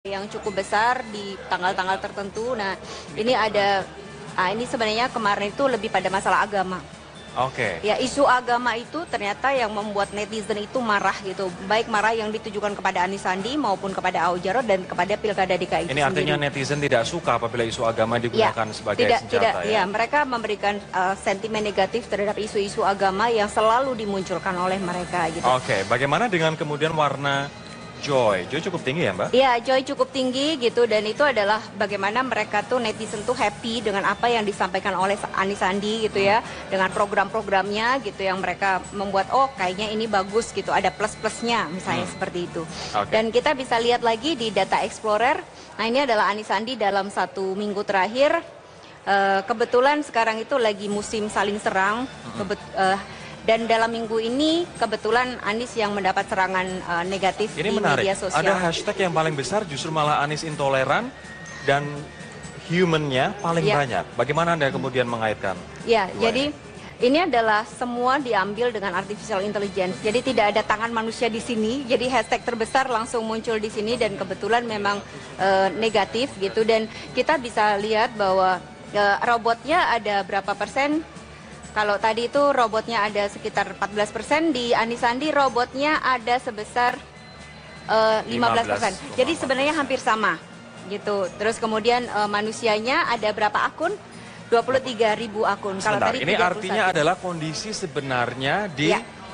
yang cukup besar di tanggal-tanggal tertentu. Nah, ini ada, ini sebenarnya kemarin itu lebih pada masalah agama. Oke. Ya, isu agama itu ternyata yang membuat netizen itu marah gitu. Baik marah yang ditujukan kepada Anies Sandi maupun kepada Ahok Jarot dan kepada Pilkada DKI Ini artinya sendiri. netizen tidak suka apabila isu agama digunakan sebagai senjata ya. Mereka memberikan sentimen negatif terhadap isu-isu agama yang selalu dimunculkan oleh mereka gitu. Oke, bagaimana dengan kemudian warna Joy? Joy cukup tinggi ya, Mbak? Iya, Joy cukup tinggi gitu, dan itu adalah bagaimana mereka tuh netizen tuh happy dengan apa yang disampaikan oleh Anies Sandi gitu ya, dengan program-programnya gitu yang mereka membuat, oh kayaknya ini bagus gitu, ada plus-plusnya misalnya seperti itu. Dan kita bisa lihat lagi di Data Explorer, nah ini adalah Anies Sandi dalam 1 minggu terakhir, kebetulan sekarang itu lagi musim saling serang, dan dalam minggu ini kebetulan Anies yang mendapat serangan negatif ini di menarik. media sosial. Ada hashtag yang paling besar justru malah Anies intoleran dan humannya paling banyak. Bagaimana Anda kemudian mengaitkan? Ya, jadi ini adalah semua diambil dengan artificial intelligence. Jadi tidak ada tangan manusia di sini. Jadi hashtag terbesar langsung muncul di sini dan kebetulan memang negatif gitu. Dan kita bisa lihat bahwa robotnya ada berapa persen. Kalau tadi itu robotnya ada sekitar 14%, di Anies Sandi robotnya ada sebesar 15%. Jadi sebenarnya hampir sama gitu. Terus kemudian manusianya ada berapa akun? 23.000 akun. Kalau tadi ini 31. artinya adalah kondisi sebenarnya di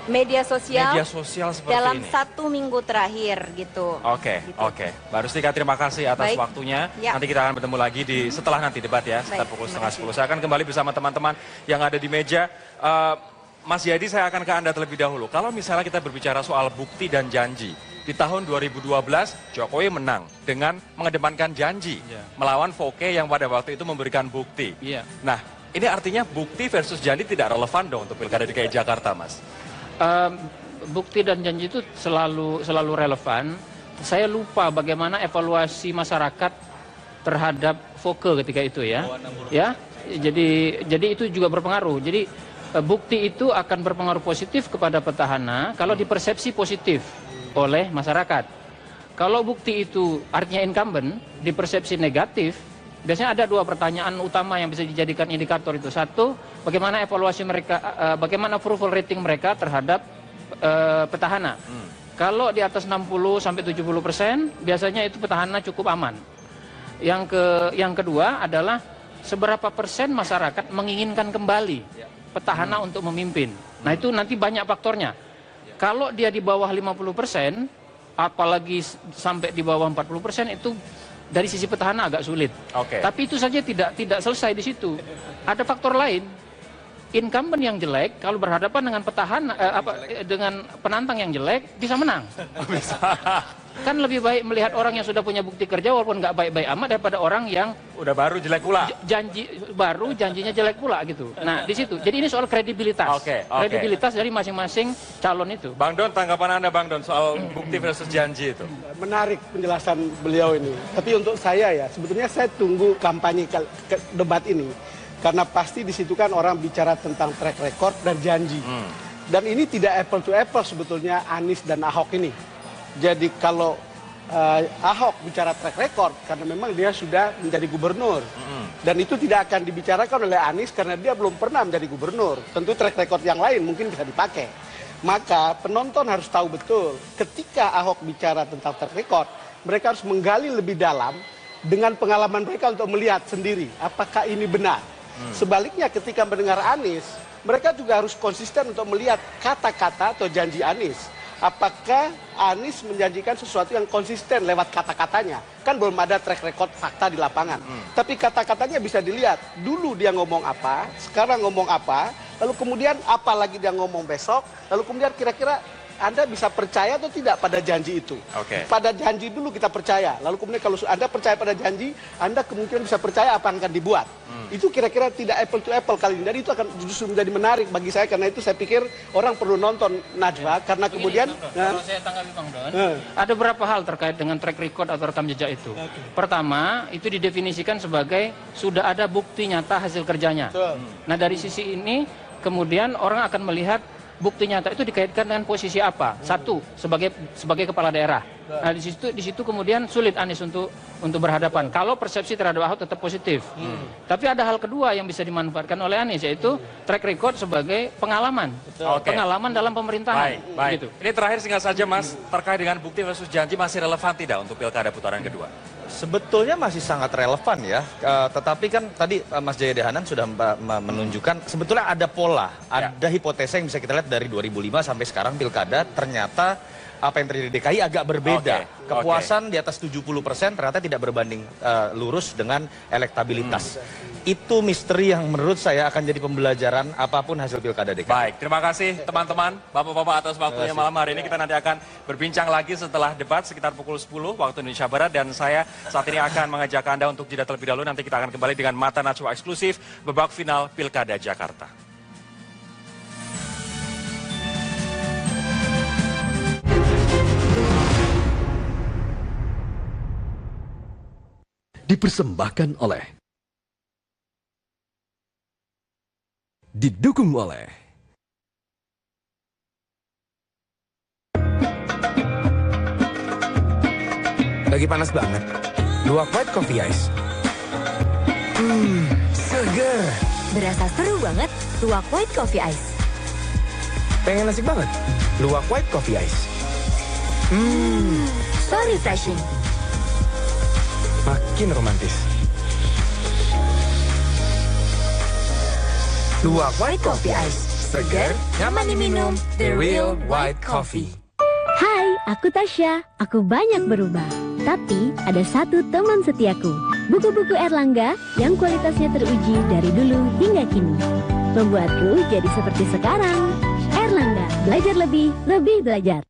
media sosial seperti dalam ini. 1 minggu terakhir gitu. Oke. Mbak Rustika, terima kasih atas waktunya. Nanti kita akan bertemu lagi di setelah nanti debat ya, sekitar pukul 9:30. Saya akan kembali bersama teman-teman yang ada di meja. Mas Yadi, saya akan ke Anda terlebih dahulu. Kalau misalnya kita berbicara soal bukti dan janji, di tahun 2012 Jokowi menang dengan mengedepankan janji melawan Foke yang pada waktu itu memberikan bukti. Nah, ini artinya bukti versus janji tidak relevan dong untuk Pilkada DKI Jakarta, Mas. Bukti dan janji itu selalu relevan. Saya lupa bagaimana evaluasi masyarakat terhadap Foke ketika itu ya. Jadi itu juga berpengaruh. Jadi bukti itu akan berpengaruh positif kepada petahana kalau dipersepsi positif oleh masyarakat. Kalau bukti itu artinya incumbent dipersepsi negatif, biasanya ada 2 pertanyaan utama yang bisa dijadikan indikator itu. Satu, bagaimana evaluasi mereka, bagaimana approval rating mereka terhadap petahana. Kalau di atas 60-70%, biasanya itu petahana cukup aman. Yang kedua adalah seberapa persen masyarakat menginginkan kembali petahana untuk memimpin. Nah itu nanti banyak faktornya. Kalau dia di bawah 50%, apalagi sampai di bawah 40%, itu dari sisi petahana agak sulit. Tapi itu saja tidak selesai di situ. Ada faktor lain. Incumbent yang jelek kalau berhadapan dengan petahana dengan penantang yang jelek bisa menang. Kan lebih baik melihat orang yang sudah punya bukti kerja walaupun nggak baik-baik amat daripada orang yang udah baru jelek pula. Janjinya jelek pula gitu. Nah, di situ. Jadi ini soal kredibilitas. Kredibilitas dari masing-masing calon itu. Bang Don, tanggapan Anda Bang Don soal bukti versus janji itu? Menarik penjelasan beliau ini. Tapi untuk saya ya, sebetulnya saya tunggu kampanye debat ini. Karena pasti di situ kan orang bicara tentang track record dan janji. Dan ini tidak apple to apple sebetulnya Anies dan Ahok ini. Jadi kalau Ahok bicara track record karena memang dia sudah menjadi gubernur. Dan itu tidak akan dibicarakan oleh Anies karena dia belum pernah menjadi gubernur. Tentu track record yang lain mungkin bisa dipakai. Maka penonton harus tahu betul ketika Ahok bicara tentang track record, mereka harus menggali lebih dalam dengan pengalaman mereka untuk melihat sendiri apakah ini benar. Sebaliknya ketika mendengar Anies, mereka juga harus konsisten untuk melihat kata-kata atau janji Anies. Apakah Anies menjanjikan sesuatu yang konsisten lewat kata-katanya? Kan belum ada track record fakta di lapangan. Tapi kata-katanya bisa dilihat. Dulu dia ngomong apa, sekarang ngomong apa, lalu kemudian apa lagi dia ngomong besok, lalu kemudian kira-kira Anda bisa percaya atau tidak pada janji itu? Pada janji dulu kita percaya. Lalu kemudian kalau Anda percaya pada janji, Anda kemungkinan bisa percaya apa yang akan dibuat. Itu kira-kira tidak apple to apple kali ini. Dan itu akan justru menjadi menarik bagi saya. Karena itu saya pikir orang perlu nonton Najwa. Karena kemudian... Kalau saya tanggapi Bang Don, ada beberapa hal terkait dengan track record atau rekam jejak itu. Pertama, itu didefinisikan sebagai sudah ada bukti nyata hasil kerjanya. Nah dari sisi ini, kemudian orang akan melihat bukti nyata itu dikaitkan dengan posisi apa? Satu, sebagai kepala daerah. Nah, di situ kemudian sulit Anies untuk berhadapan. Kalau persepsi terhadap Ahok tetap positif. Tapi ada hal kedua yang bisa dimanfaatkan oleh Anies, yaitu track record sebagai pengalaman. Pengalaman dalam pemerintahan. Baik. Gitu. Ini terakhir singkat saja Mas, terkait dengan bukti versus janji masih relevan tidak untuk pilkada putaran kedua? Sebetulnya masih sangat relevan ya, tetapi kan tadi Mas Jayadi Hanan sudah menunjukkan sebetulnya ada pola, ada hipotesa yang bisa kita lihat dari 2005 sampai sekarang pilkada ternyata apa yang terjadi di DKI agak berbeda. Kepuasan di atas 70% ternyata tidak berbanding lurus dengan elektabilitas. Itu misteri yang menurut saya akan jadi pembelajaran apapun hasil pilkada DKI. Baik, terima kasih teman-teman, bapak-bapak atas waktunya malam hari ini. Kita nanti akan berbincang lagi setelah debat sekitar pukul 10 waktu Indonesia Barat. Dan saya saat ini akan mengajak Anda untuk jeda terlebih dahulu. Nanti kita akan kembali dengan Mata Najwa eksklusif babak final Pilkada Jakarta. Dipersembahkan oleh, didukung oleh lagi panas banget. Luwak white coffee ice. Seger. Berasa seru banget, luwak white coffee ice. Pengen nasi banget. Luwak white coffee ice. So refreshing. Makin romantis. Luwak white coffee ice. Seger, nyaman diminum. The real white coffee. Hai, aku Tasya. Aku banyak berubah. Tapi ada satu teman setiaku. Buku-buku Erlangga yang kualitasnya teruji dari dulu hingga kini. Membuatku jadi seperti sekarang. Erlangga, belajar lebih belajar.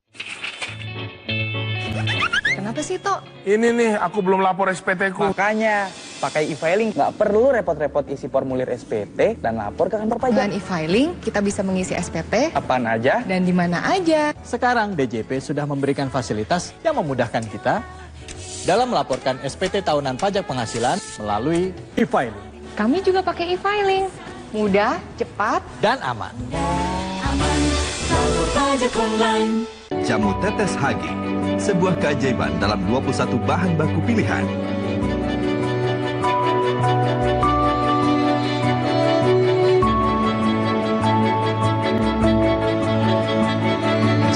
Kenapa sih, Tok? Ini nih, aku belum lapor SPT-ku. Makanya, pakai e-filing. Nggak perlu repot-repot isi formulir SPT dan lapor ke kantor pajak. Dengan e-filing, kita bisa mengisi SPT apaan aja dan di mana aja. Sekarang DJP sudah memberikan fasilitas yang memudahkan kita dalam melaporkan SPT tahunan pajak penghasilan melalui e-filing. Kami juga pakai e-filing. Mudah, cepat, dan aman. Aman, lapor pajak online. Jamu Tetes Hagi, sebuah keajaiban dalam 21 bahan baku pilihan.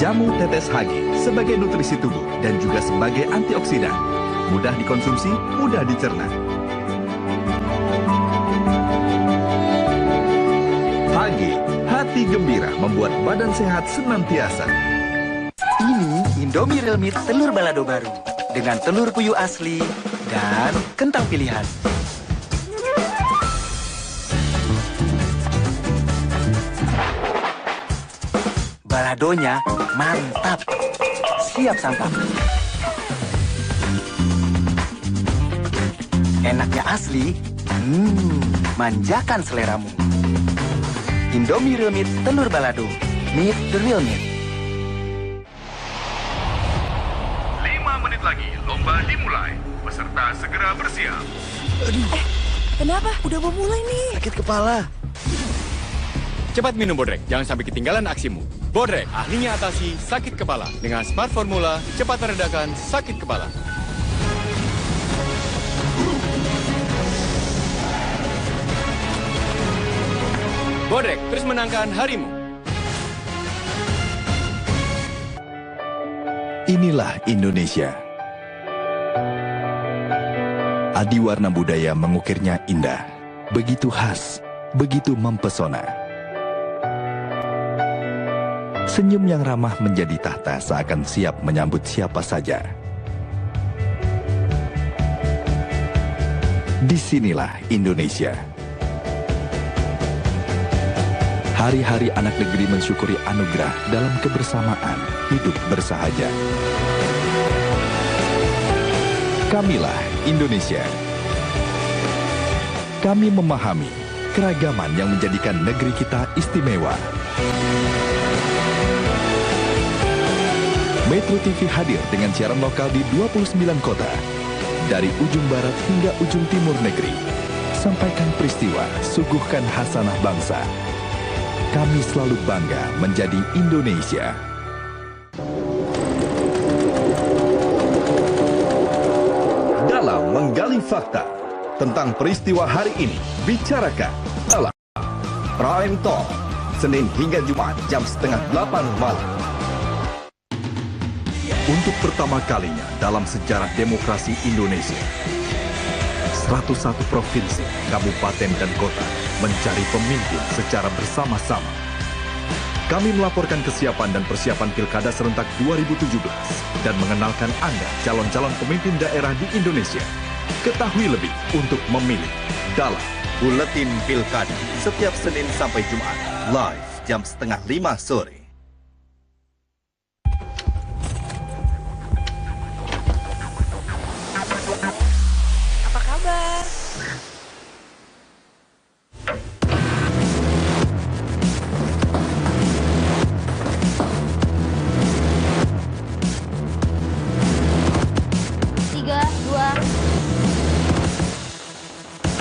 Jamu Tetes Hagi sebagai nutrisi tubuh dan juga sebagai antioksidan. Mudah dikonsumsi, mudah dicerna. Hagi, hati gembira membuat badan sehat senantiasa. Ini Indomie Real Meat telur balado baru dengan telur puyuh asli dan kentang pilihan. Baladonya mantap, siap santap. Enaknya asli, manjakan seleramu. Indomie Real Meat telur balado, meet the real meat. Lagi lomba dimulai. Peserta segera bersiap. Aduh. Kenapa? Udah mau mulai nih. Sakit kepala. Cepat minum Bodrek, jangan sampai ketinggalan aksimu. Bodrek, ahlinya atasi sakit kepala. Dengan Smart Formula, cepat meredakan sakit kepala. Bodrek, terus menangkan harimu. Inilah Indonesia. Adi warna budaya mengukirnya indah, begitu khas, begitu mempesona. Senyum yang ramah menjadi tahta seakan siap menyambut siapa saja. Disinilah Indonesia. Hari-hari anak negeri mensyukuri anugerah dalam kebersamaan, hidup bersahaja. Kamilah Indonesia. Kami memahami keragaman yang menjadikan negeri kita istimewa. Metro TV hadir dengan siaran lokal di 29 kota. Dari ujung barat hingga ujung timur negeri. Sampaikan peristiwa, suguhkan hasanah bangsa. Kami selalu bangga menjadi Indonesia. dalam menggali fakta tentang peristiwa hari ini. Bicarakan dalam Prime Talk, Senin hingga Jumat jam 7:30 malam. Untuk pertama kalinya dalam sejarah demokrasi Indonesia, 101 provinsi, kabupaten dan kota mencari pemimpin secara bersama-sama. Kami melaporkan kesiapan dan persiapan Pilkada serentak 2017 dan mengenalkan Anda calon-calon pemimpin daerah di Indonesia. Ketahui lebih untuk memilih dalam Buletin Pilkada setiap Senin sampai Jumat live jam 4:30 sore. Apa kabar?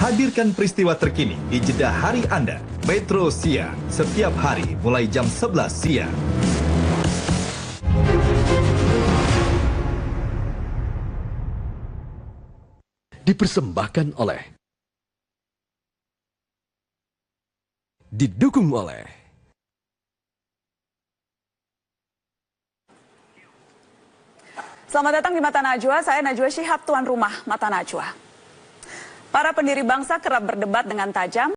Hadirkan peristiwa terkini di jeda hari Anda. Metro Siang, setiap hari mulai jam 11 siang. Dipersembahkan oleh, didukung oleh Selamat datang di Mata Najwa, saya Najwa Shihab, tuan rumah Mata Najwa. Para pendiri bangsa kerap berdebat dengan tajam